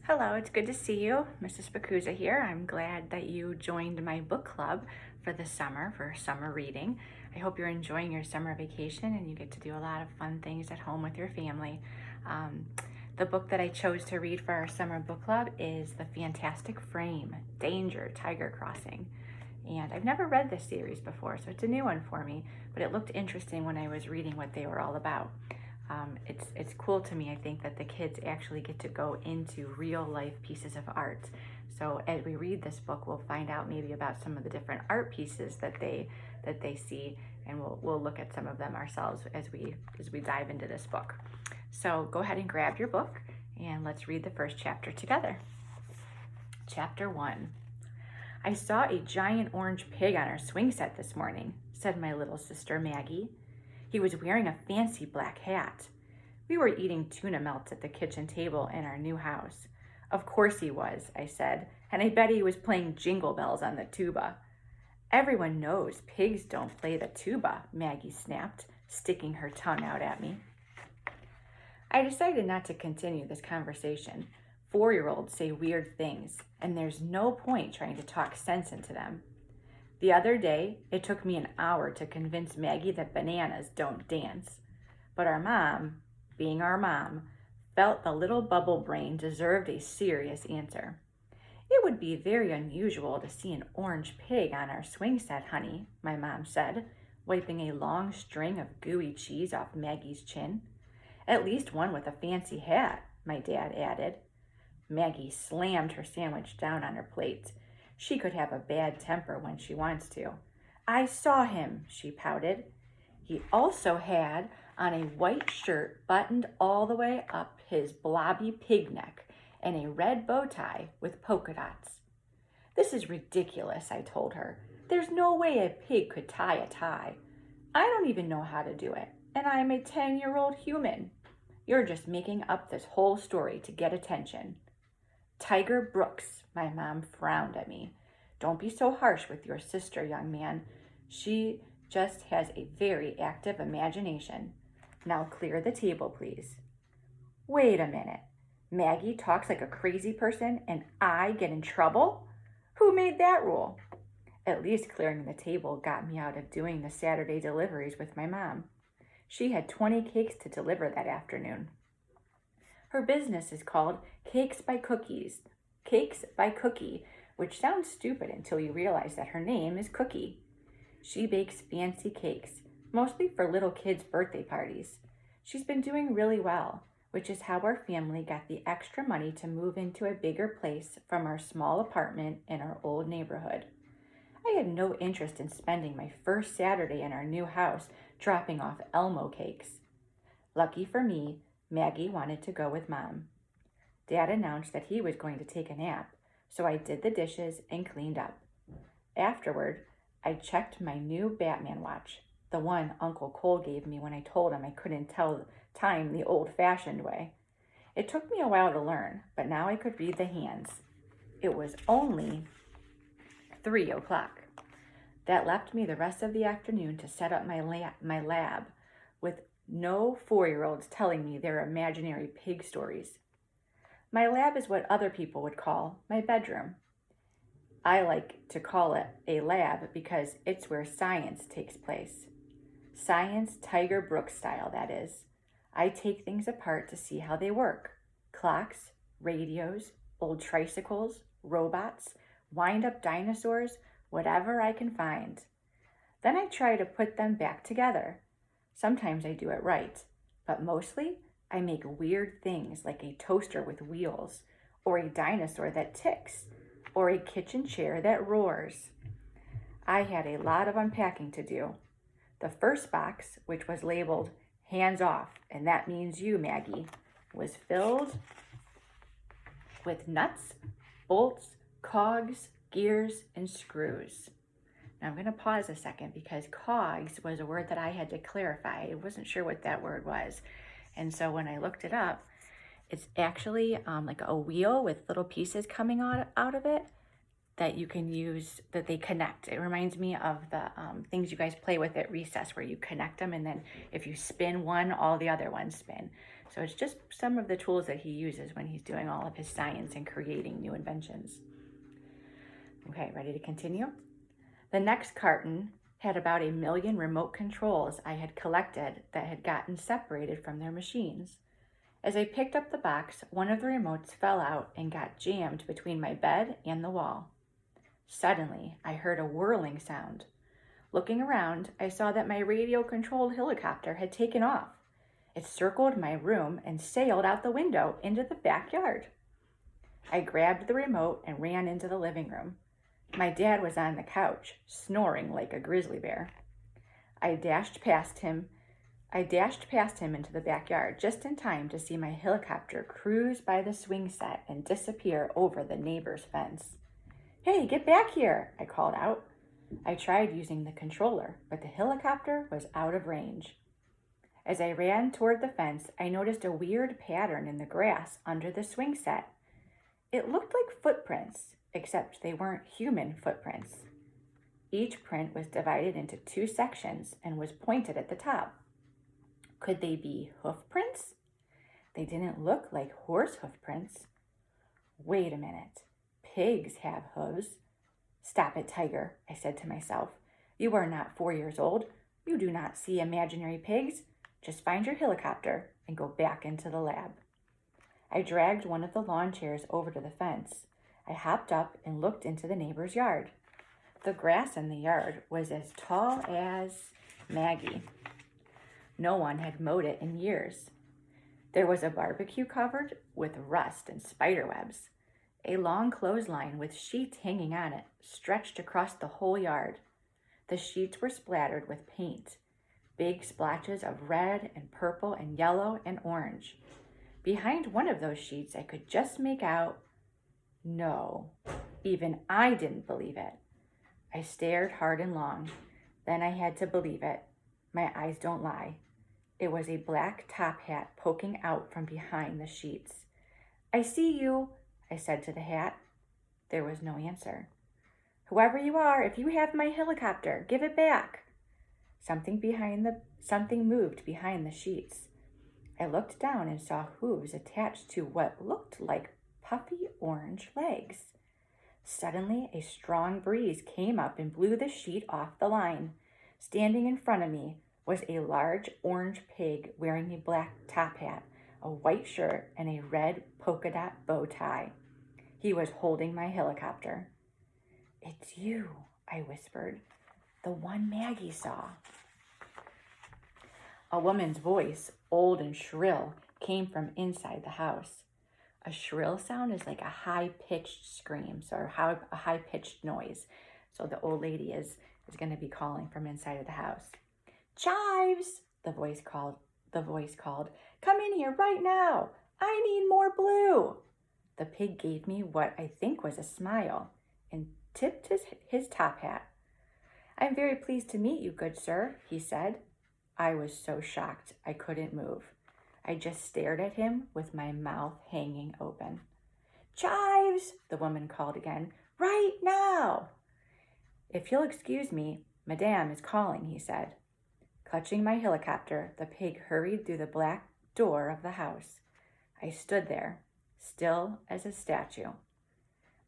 Hello, it's good to see you. Mrs. Bakuza here. I'm glad that you joined my book club for the summer, for summer reading. I hope you're enjoying your summer vacation and you get to do a lot of fun things at home with your family. Um, the book that I chose to read for our summer book club is The Fantastic Frame, Danger, Tiger Crossing. And I've never read this series before, so it's a new one for me, but it looked interesting when I was reading what they were all about. It's cool to me, I think, that the kids actually get to go into real life pieces of art. So as we read this book, we'll find out maybe about some of the different art pieces that they see, and we'll look at some of them ourselves as we dive into this book. So go ahead and grab your book and let's read the first chapter together. Chapter 1. I saw a giant orange pig on our swing set this morning, said my little sister Maggie. He was wearing a fancy black hat. We were eating tuna melts at the kitchen table in our new house. Of course he was, I said, and I bet he was playing Jingle Bells on the tuba. Everyone knows pigs don't play the tuba, Maggie snapped, sticking her tongue out at me. I decided not to continue this conversation. 4-year-olds say weird things, and there's no point trying to talk sense into them. The other day, it took me an hour to convince Maggie that bananas don't dance. But our mom, being our mom, felt the little bubble brain deserved a serious answer. It would be very unusual to see an orange pig on our swing set, honey, my mom said, wiping a long string of gooey cheese off Maggie's chin. At least one with a fancy hat, my dad added. Maggie slammed her sandwich down on her plate. She could have a bad temper when she wants to. I saw him, she pouted. He also had on a white shirt buttoned all the way up his blobby pig neck and a red bow tie with polka dots. This is ridiculous, I told her. There's no way a pig could tie a tie. I don't even know how to do it, and I am a 10-year-old human. You're just making up this whole story to get attention. Tiger Brooks, my mom frowned at me. Don't be so harsh with your sister, young man. She just has a very active imagination. Now clear the table, please. Wait a minute. Maggie talks like a crazy person and I get in trouble? Who made that rule? At least clearing the table got me out of doing the Saturday deliveries with my mom. She had 20 cakes to deliver that afternoon. Her business is called Cakes by Cookie, which sounds stupid until you realize that her name is Cookie. She bakes fancy cakes, mostly for little kids' birthday parties. She's been doing really well, which is how our family got the extra money to move into a bigger place from our small apartment in our old neighborhood. I had no interest in spending my first Saturday in our new house dropping off Elmo cakes. Lucky for me, Maggie wanted to go with Mom. Dad announced that he was going to take a nap, so I did the dishes and cleaned up. Afterward, I checked my new Batman watch, the one Uncle Cole gave me when I told him I couldn't tell time the old-fashioned way. It took me a while to learn, but now I could read the hands. It was only 3 o'clock. That left me the rest of the afternoon to set up my lab with no 4-year-olds telling me their imaginary pig stories. My lab is what other people would call my bedroom. I like to call it a lab because it's where science takes place. Science Tiger Brooks style, that is. I take things apart to see how they work. Clocks, radios, old tricycles, robots, wind-up dinosaurs, whatever I can find. Then I try to put them back together. Sometimes I do it right, but mostly I make weird things like a toaster with wheels, or a dinosaur that ticks, or a kitchen chair that roars. I had a lot of unpacking to do. The first box, which was labeled hands off, and that means you, Maggie, was filled with nuts, bolts, cogs, gears, and screws. Now I'm going to pause a second because cogs was a word that I had to clarify. I wasn't sure what that word was. And so when I looked it up, it's actually like a wheel with little pieces coming out of it that you can use, that they connect. It reminds me of the things you guys play with at recess where you connect them and then if you spin one, all the other ones spin. So it's just some of the tools that he uses when he's doing all of his science and creating new inventions. Okay, ready to continue? The next carton had about 1 million remote controls I had collected that had gotten separated from their machines. As I picked up the box, one of the remotes fell out and got jammed between my bed and the wall. Suddenly, I heard a whirling sound. Looking around, I saw that my radio-controlled helicopter had taken off. It circled my room and sailed out the window into the backyard. I grabbed the remote and ran into the living room. My dad was on the couch, snoring like a grizzly bear. I dashed past him into the backyard just in time to see my helicopter cruise by the swing set and disappear over the neighbor's fence. "Hey, get back here," I called out. I tried using the controller, but the helicopter was out of range. As I ran toward the fence, I noticed a weird pattern in the grass under the swing set. It looked like footprints, except they weren't human footprints. Each print was divided into 2 sections and was pointed at the top. Could they be hoof prints? They didn't look like horse hoof prints. Wait a minute. Pigs have hooves. "Stop it, Tiger," I said to myself. "You are not 4 years old. You do not see imaginary pigs. Just find your helicopter and go back into the lab." I dragged one of the lawn chairs over to the fence. I hopped up and looked into the neighbor's yard. The grass in the yard was as tall as Maggie. No one had mowed it in years. There was a barbecue covered with rust and spider webs. A long clothesline with sheets hanging on it stretched across the whole yard. The sheets were splattered with paint, big splotches of red and purple and yellow and orange. Behind one of those sheets, I could just make out, no, even I didn't believe it. I stared hard and long. Then I had to believe it. My eyes don't lie. It was a black top hat poking out from behind the sheets. "I see you," I said to the hat. There was no answer. "Whoever you are, if you have my helicopter, give it back." Something moved behind the sheets. I looked down and saw hooves attached to what looked like puffy orange legs. Suddenly, a strong breeze came up and blew the sheet off the line. Standing in front of me was a large orange pig wearing a black top hat, a white shirt, and a red polka dot bow tie. He was holding my helicopter. "It's you," I whispered, "the one Maggie saw." A woman's voice, old and shrill, came from inside the house. A shrill sound is like a high-pitched scream, or a high-pitched noise. So the old lady is going to be calling from inside of the house. "Chives," the voice called. "Come in here right now. I need more blue." The pig gave me what I think was a smile and tipped his top hat. "I'm very pleased to meet you, good sir," he said. I was so shocked I couldn't move. I just stared at him with my mouth hanging open. "Chives," the woman called again, "right now." "If you'll excuse me, Madame is calling," he said. Clutching my helicopter, the pig hurried through the black door of the house. I stood there, still as a statue.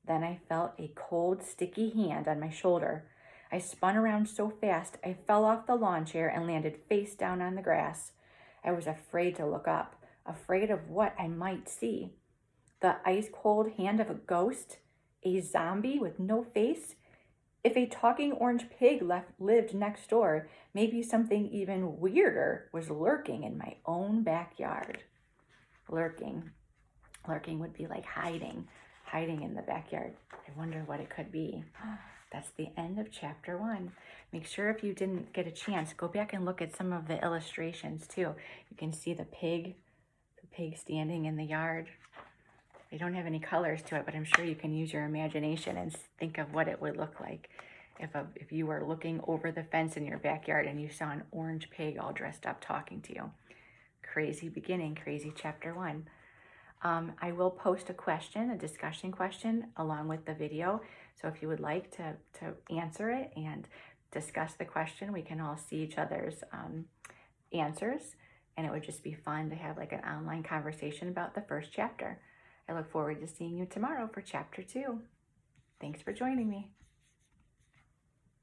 Then I felt a cold, sticky hand on my shoulder. I spun around so fast I fell off the lawn chair and landed face down on the grass. I was afraid to look up, afraid of what I might see. The ice-cold hand of a ghost? A zombie with no face? If a talking orange pig lived next door, maybe something even weirder was lurking in my own backyard. Lurking would be like hiding in the backyard. I wonder what it could be. That's the end of chapter 1. Make sure if you didn't get a chance, go back and look at some of the illustrations too. You can see the pig standing in the yard. They don't have any colors to it, but I'm sure you can use your imagination and think of what it would look like if you were looking over the fence in your backyard and you saw an orange pig all dressed up talking to you. Crazy beginning, crazy chapter 1. I will post a discussion question along with the video. So if you would like to answer it and discuss the question, we can all see each other's answers. and it would just be fun to have like an online conversation about the first chapter. I look forward to seeing you tomorrow for chapter 2. Thanks for joining me.